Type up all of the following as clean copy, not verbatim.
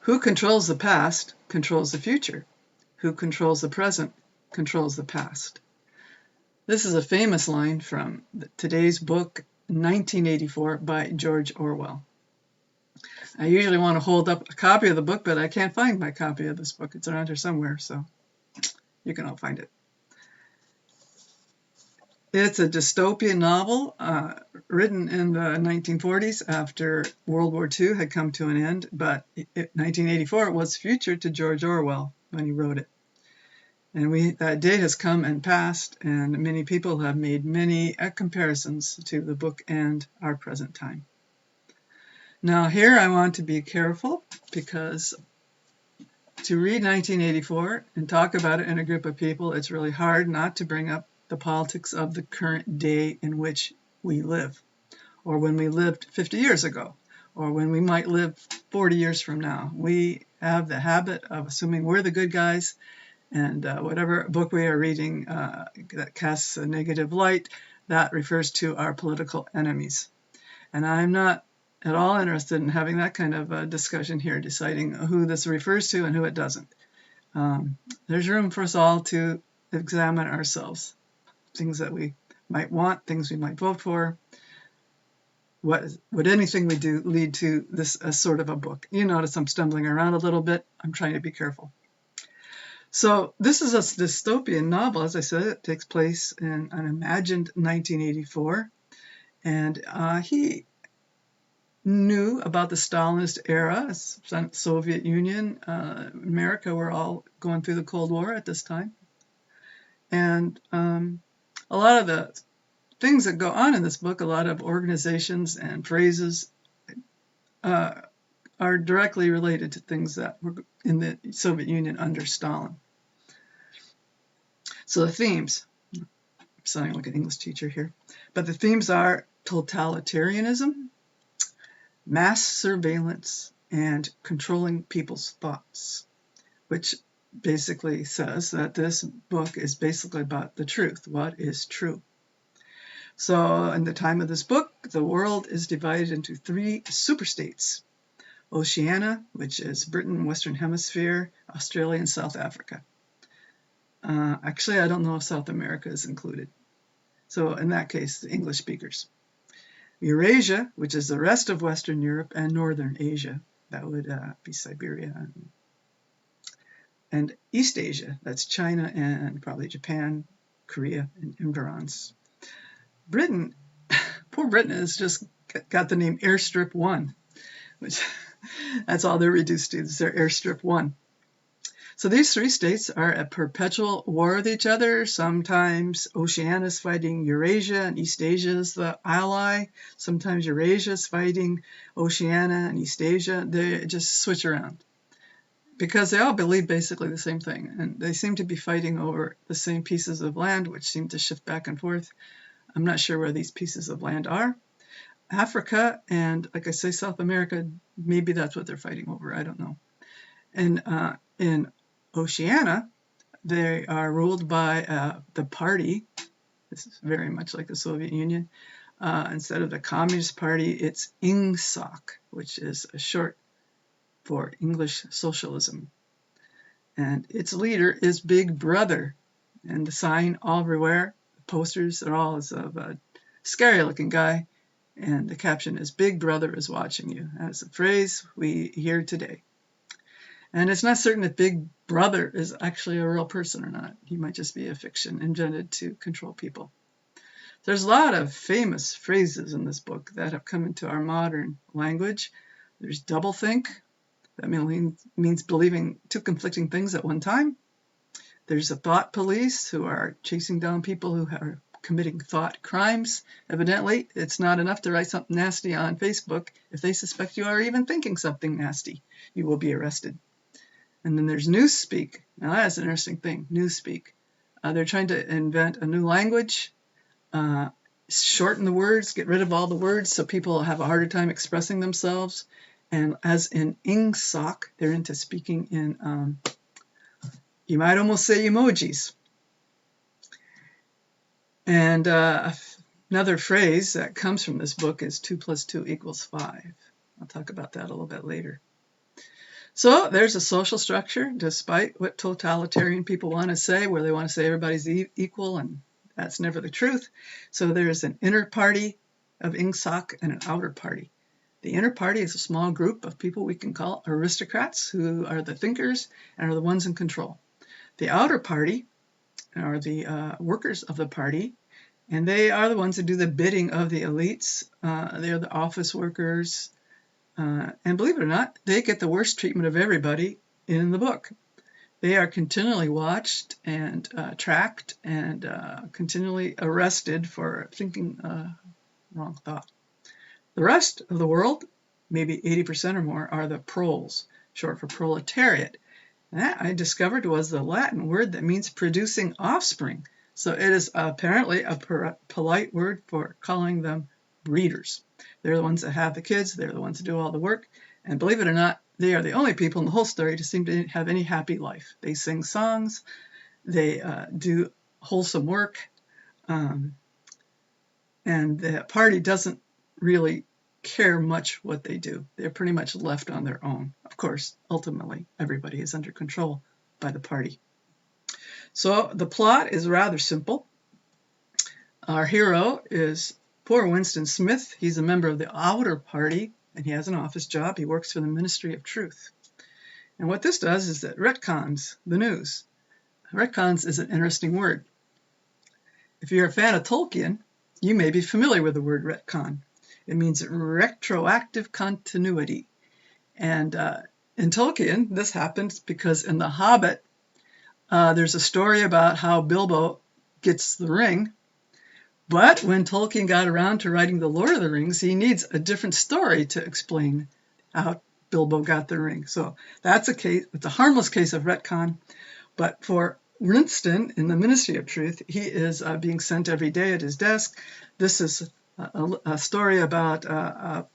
Who controls the past controls the future. Who controls the present controls the past. This is a famous line from today's book, 1984, by George Orwell. I usually want to hold up a copy of the book, but I can't find my copy of this book. It's around here somewhere, so you can all find it. It's a dystopian novel written in the 1940s after World War II had come to an end, but 1984 was future to George Orwell when he wrote it. And that date has come and passed, and many people have made many comparisons to the book and our present time. Now here I want to be careful, because to read 1984 and talk about it in a group of people, it's really hard not to bring up the politics of the current day in which we live, or when we lived 50 years ago, or when we might live 40 years from now. We have the habit of assuming we're the good guys, and whatever book we are reading that casts a negative light, that refers to our political enemies. And I'm not at all interested in having that kind of a discussion here, deciding who this refers to and who it doesn't. There's room for us all to examine ourselves. Things that we might want, things we might vote for. Would anything we do lead to this sort of a book? You notice I'm stumbling around a little bit. I'm trying to be careful. So this is a dystopian novel, as I said. It takes place in an imagined 1984. And he knew about the Stalinist era, Soviet Union, America were all going through the Cold War at this time. And a lot of the things that go on in this book, a lot of organizations and phrases are directly related to things that were in the Soviet Union under Stalin. So the themes, I'm sounding like an English teacher here, but the themes are totalitarianism, mass surveillance, and controlling people's thoughts, which basically says that this book is basically about the truth. What is true? So in the time of this book, the world is divided into 3 superstates. Oceania, which is Britain, Western Hemisphere, Australia, and South Africa. Actually, I don't know if South America is included. So in that case, the English speakers. Eurasia, which is the rest of Western Europe and Northern Asia. That would be Siberia. And East Asia, that's China and probably Japan, Korea, and environs. Britain, poor Britain has just got the name Airstrip 1, which that's all they're reduced to, is their Airstrip 1. So these 3 states are at perpetual war with each other. Sometimes Oceania is fighting Eurasia and East Asia is the ally. Sometimes Eurasia is fighting Oceania and East Asia. They just switch around because they all believe basically the same thing. And they seem to be fighting over the same pieces of land, which seem to shift back and forth. I'm not sure where these pieces of land are. Africa and, like I say, South America, maybe that's what they're fighting over. I don't know. And in Oceania, they are ruled by the party. This is very much like the Soviet Union. Instead of the Communist Party, it's INGSOC, which is a short for English Socialism. And its leader is Big Brother. And the sign all everywhere, the posters are all of a scary-looking guy. And the caption is, Big Brother is watching you. That's a phrase we hear today. And it's not certain that Big Brother is actually a real person or not. He might just be a fiction invented to control people. There's a lot of famous phrases in this book that have come into our modern language. There's doublethink. That means believing 2 conflicting things at one time. There's the thought police, who are chasing down people who are committing thought crimes. Evidently, it's not enough to write something nasty on Facebook. If they suspect you are even thinking something nasty, you will be arrested. And then there's newspeak. Now that's an interesting thing, newspeak. They're trying to invent a new language, shorten the words, get rid of all the words so people have a harder time expressing themselves. And as in INGSOC, they're into speaking in, you might almost say emojis. And another phrase that comes from this book is 2 + 2 = 5. I'll talk about that a little bit later. So there's a social structure, despite what totalitarian people want to say, where they want to say everybody's equal, and that's never the truth. So there's an inner party of Ingsoc and an outer party. The inner party is a small group of people we can call aristocrats, who are the thinkers and are the ones in control. The outer party are the workers of the party, and they are the ones who do the bidding of the elites. They're the office workers, and believe it or not, they get the worst treatment of everybody in the book. They are continually watched and tracked and continually arrested for thinking wrong thought. The rest of the world, maybe 80% or more, are the proles, short for proletariat. And that, I discovered, was the Latin word that means producing offspring. So it is apparently a polite word for calling them breeders. They're the ones that have the kids. They're the ones that do all the work. And believe it or not, they are the only people in the whole story to seem to have any happy life. They sing songs. They do wholesome work. And the party doesn't really care much what they do. They're pretty much left on their own. Of course, ultimately, everybody is under control by the party. So the plot is rather simple. Our hero is poor Winston Smith. He's a member of the outer party, and he has an office job. He works for the Ministry of Truth. And what this does is that retcons the news. Retcons is an interesting word. If you're a fan of Tolkien, you may be familiar with the word retcon. It means retroactive continuity. And in Tolkien, this happens because in The Hobbit, there's a story about how Bilbo gets the ring. But when Tolkien got around to writing The Lord of the Rings, he needs a different story to explain how Bilbo got the ring. So that's a case, it's a harmless case of retcon. But for Winston in the Ministry of Truth, he is being sent every day at his desk. This is a story about a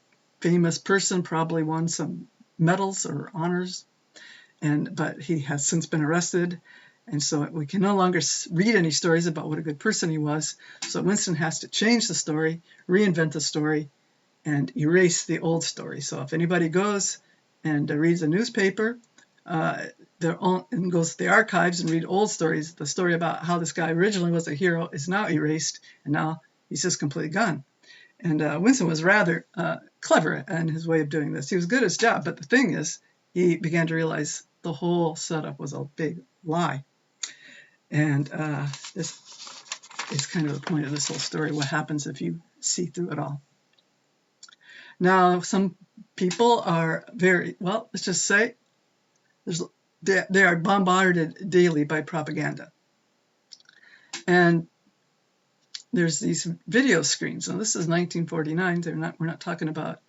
famous person, probably won some medals or honors, but he has since been arrested. And so we can no longer read any stories about what a good person he was. So Winston has to change the story, reinvent the story, and erase the old story. So if anybody goes and reads a newspaper and goes to the archives and read old stories, the story about how this guy originally was a hero is now erased, and now he's just completely gone. And Winston was rather clever in his way of doing this. He was good at his job, but the thing is, he began to realize the whole setup was a big lie. And this is kind of the point of this whole story, what happens if you see through it all. Now, some people are very, well, let's just say, they are bombarded daily by propaganda. And there's these video screens. Now, this is 1949. We're not talking about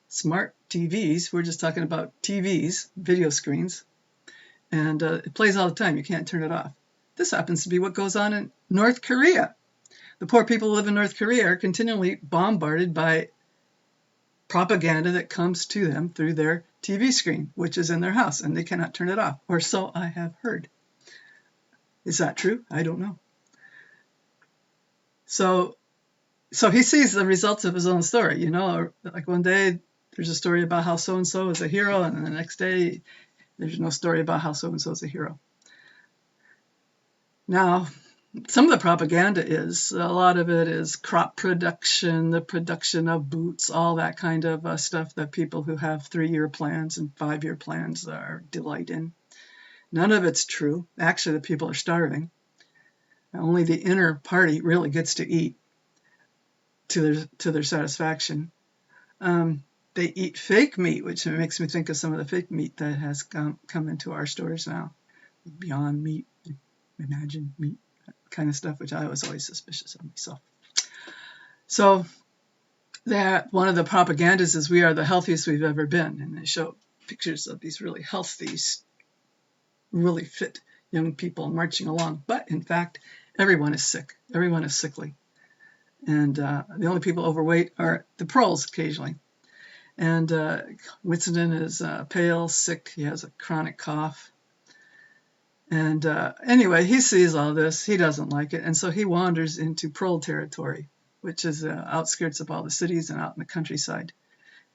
smart TVs. We're just talking about TVs, video screens. And it plays all the time. You can't turn it off. This happens to be what goes on in North Korea. The poor people who live in North Korea are continually bombarded by propaganda that comes to them through their TV screen, which is in their house, and they cannot turn it off, or so I have heard. Is that true? I don't know. So he sees the results of his own story, you know, like one day there's a story about how so-and-so is a hero, and then the next day there's no story about how so-and-so is a hero. Now, some of the propaganda a lot of it is crop production, the production of boots, all that kind of stuff that people who have 3-year plans and 5-year plans are delight in. None of it's true. Actually, the people are starving. Only the inner party really gets to eat to their satisfaction. They eat fake meat, which makes me think of some of the fake meat that has come into our stores now. Beyond Meat, Imagine Meat, that kind of stuff, which I was always suspicious of myself. So that one of the propagandas is we are the healthiest we've ever been, and they show pictures of these really healthy, really fit young people marching along. But in fact, everyone is sick. Everyone is sickly. And the only people overweight are the proles occasionally. And Winston is pale, sick. He has a chronic cough. And anyway, he sees all this. He doesn't like it. And so he wanders into prole territory, which is outskirts of all the cities and out in the countryside.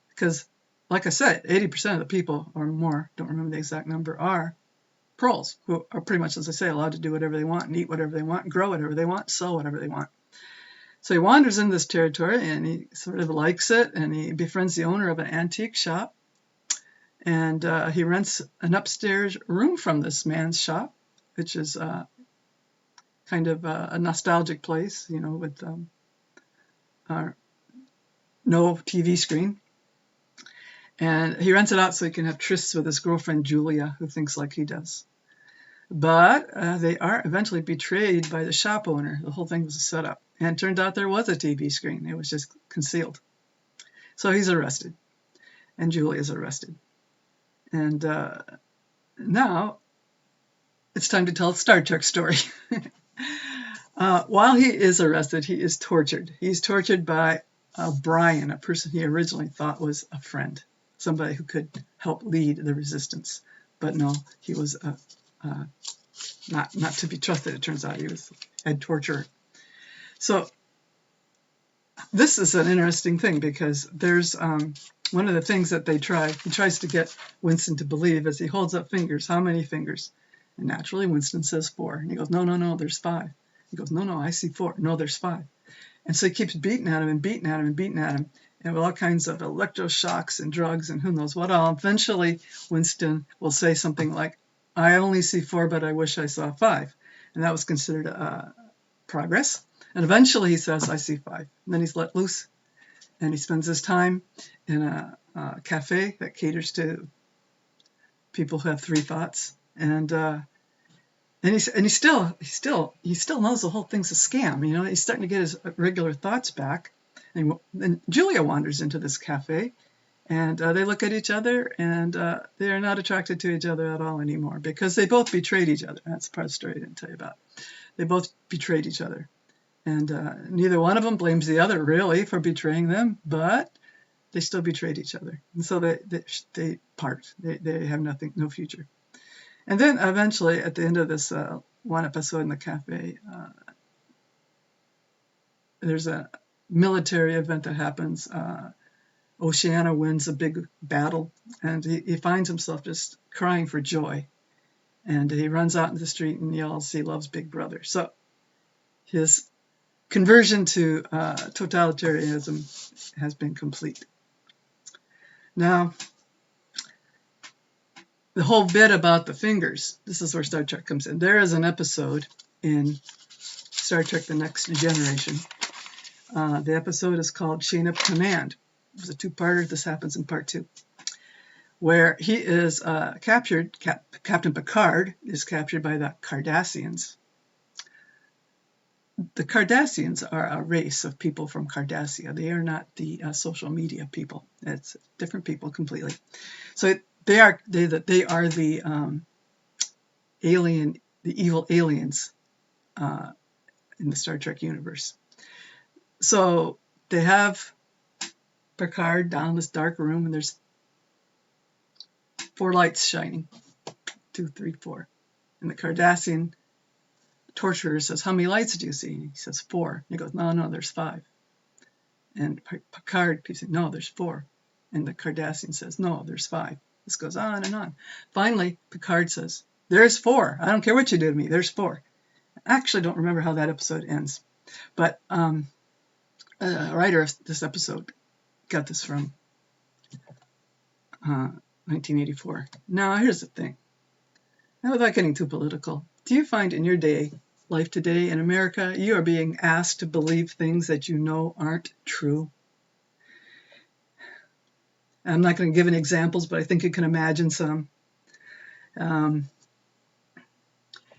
Because like I said, 80% of the people or more, don't remember the exact number, are proles, who are pretty much, as I say, allowed to do whatever they want and eat whatever they want and grow whatever they want, sow whatever they want. So he wanders in this territory and he sort of likes it, and he befriends the owner of an antique shop, and he rents an upstairs room from this man's shop, which is kind of a nostalgic place, with no TV screen. And he rents it out so he can have trysts with his girlfriend Julia, who thinks like he does. But they are eventually betrayed by the shop owner. The whole thing was a setup. And it turned out there was a TV screen. It was just concealed. So he's arrested. And Julia's arrested. And now it's time to tell a Star Trek story. While he is arrested, he is tortured. He's tortured by Brian, a person he originally thought was a friend, somebody who could help lead the resistance. But no, he was not to be trusted, it turns out. He was head torturer. So this is an interesting thing, because there's one of the things that he tries to get Winston to believe as he holds up fingers. How many fingers? And naturally Winston says 4. And he goes, no, there's 5. He goes, no, I see 4. No, there's 5. And so he keeps beating at him and beating at him and beating at him, and with all kinds of electroshocks and drugs and who knows what all. Eventually Winston will say something like, I only see 4, but I wish I saw 5. And that was considered progress. And eventually he says, I see 5. And then he's let loose, and he spends his time in a cafe that caters to people who have 3 thoughts. And he still knows the whole thing's a scam. He's starting to get his regular thoughts back. And Julia wanders into this cafe, and they look at each other, and they are not attracted to each other at all anymore, because they both betrayed each other. That's part of the story I didn't tell you about. They both betrayed each other. And neither one of them blames the other, really, for betraying them, but they still betrayed each other. And so they part. They have no future. And then eventually, at the end of this one episode in the cafe, there's a military event that happens. Oceana wins a big battle, and he finds himself just crying for joy. And he runs out into the street and yells, he loves Big Brother. So his conversion to totalitarianism has been complete. Now, the whole bit about the fingers, this is where Star Trek comes in. There is an episode in Star Trek The Next Generation. The episode is called Chain of Command. It was a 2-parter. This happens in part 2, where he is captured. Captain Picard is captured by the Cardassians. The Cardassians are a race of people from Cardassia. They are not the social media people. It's different people completely. So they are the evil aliens in the Star Trek universe. So they have Picard down in this dark room, and there's 4 lights shining. 2, 3, 4. And the Cardassian torturer says, how many lights do you see? And he says 4. And he goes, no, there's 5. And Picard keeps saying, no, there's 4. And the Cardassian says, no, there's 5. This goes on and on. Finally, Picard says, there's 4. I don't care what you do to me, there's 4. I actually don't remember how that episode ends. But a writer of this episode got this from 1984. Now, here's the thing. Now, without getting too political, do you find in your life today in America, you are being asked to believe things that you know aren't true? I'm not going to give any examples, but I think you can imagine some. And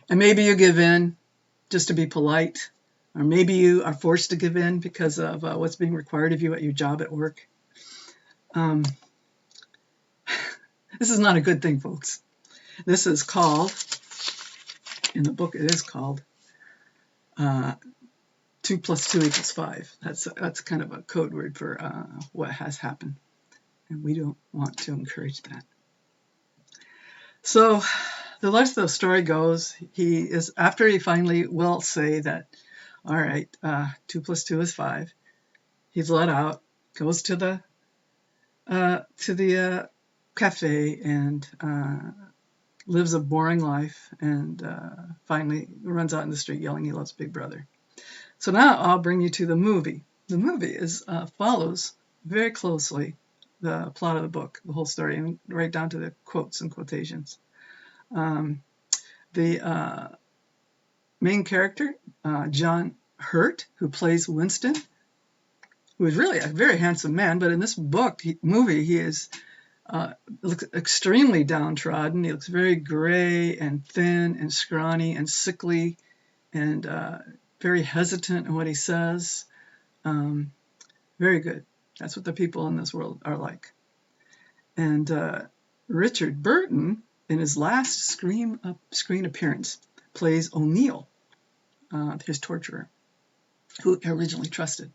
maybe you give in just to be polite, or maybe you are forced to give in because of what's being required of you at your job at work. This is not a good thing, folks. This is called, in the book it is called, 2 + 2 = 5. That's kind of a code word for what has happened. And we don't want to encourage that. So the rest of the story goes, after he finally will say that, all right, 2 + 2 = 5, he's let out, goes to the to the cafe and lives a boring life, and finally runs out in the street yelling he loves Big Brother. So now I'll bring you to the movie. The movie follows very closely the plot of the book, the whole story, and right down to the quotes and quotations. The main character, John Hurt, who plays Winston, who is really a very handsome man, but in this movie, he is looks extremely downtrodden. He looks very gray and thin and scrawny and sickly and very hesitant in what he says. Very good. That's what the people in this world are like. And Richard Burton, in his last screen appearance, plays O'Neill, his torturer, who he originally trusted.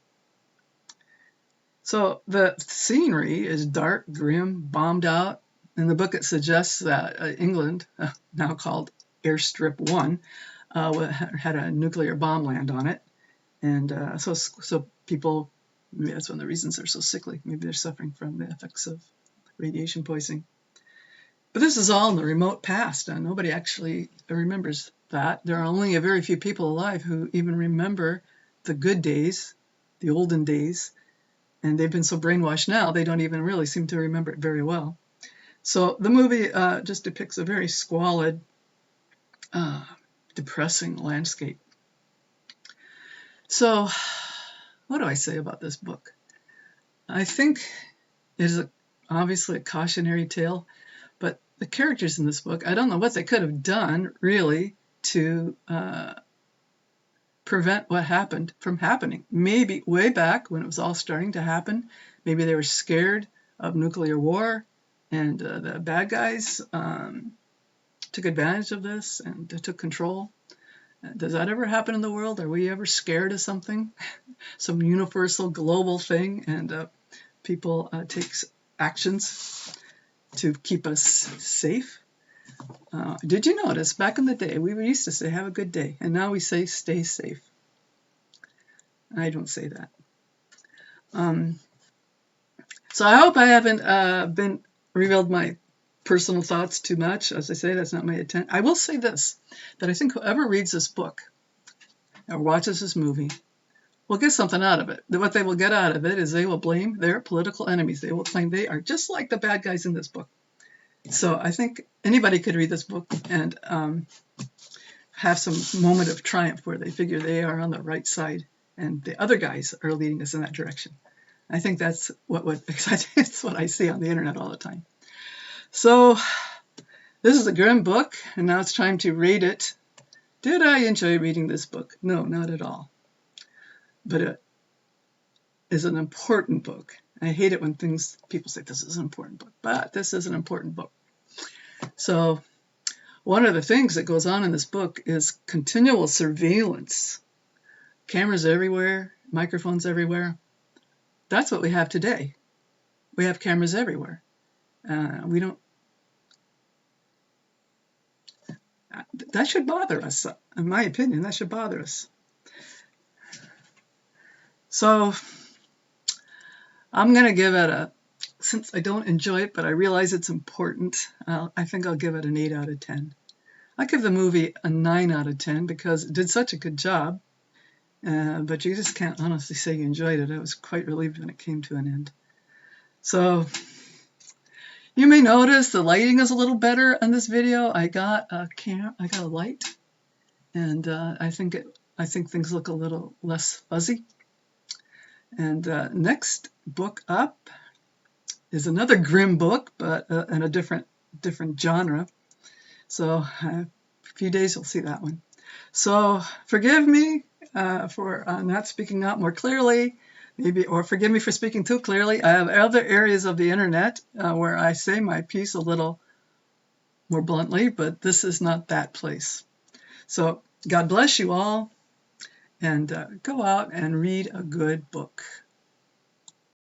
So the scenery is dark, grim, bombed out. In the book, it suggests that England, now called Airstrip 1, had a nuclear bomb land on it. And so people, maybe that's one of the reasons they're so sickly. Maybe they're suffering from the effects of radiation poisoning. But this is all in the remote past, and nobody actually remembers that. There are only a very few people alive who even remember the good days, the olden days, and they've been so brainwashed now they don't even really seem to remember it very well. So the movie just depicts a very squalid, depressing landscape. So what do I say about this book? I think it is obviously a cautionary tale, but the characters in this book, I don't know what they could have done really to prevent what happened from happening. Maybe way back when it was all starting to happen, maybe they were scared of nuclear war, and the bad guys took advantage of this and took control. Does that ever happen in the world? Are we ever scared of something, some universal global thing, and people take actions to keep us safe? Did you notice back in the day we used to say have a good day, and now we say stay safe? I don't say that. So I hope I haven't been revealed my personal thoughts too much. As I say, that's not my intent. I will say this, that I think whoever reads this book or watches this movie will get something out of it. What they will get out of it is they will blame their political enemies. They will claim they are just like the bad guys in this book. So I think anybody could read this book and have some moment of triumph where they figure they are on the right side and the other guys are leading us in that direction. I think that's it's what I see on the internet all the time. So this is a grim book, and now it's time to rate it. Did I enjoy reading this book? No, not at all. But it is an important book. I hate it when people say this is an important book, but this is an important book. So one of the things that goes on in this book is continual surveillance. Cameras everywhere, microphones everywhere. That's what we have today. We have cameras everywhere. That should bother us. In my opinion, that should bother us. So I'm going to give it since I don't enjoy it, but I realize it's important, I think I'll give it an 8 out of 10. I give the movie a 9 out of 10 because it did such a good job, but you just can't honestly say you enjoyed it. I was quite relieved when it came to an end. So you may notice the lighting is a little better on this video. I got a light, and I think things look a little less fuzzy. And next book up is another grim book, but in a different genre. So a few days you'll see that one. So forgive me for not speaking out more clearly, or forgive me for speaking too clearly. I have other areas of the internet where I say my piece a little more bluntly, but this is not that place. So God bless you all, and go out and read a good book.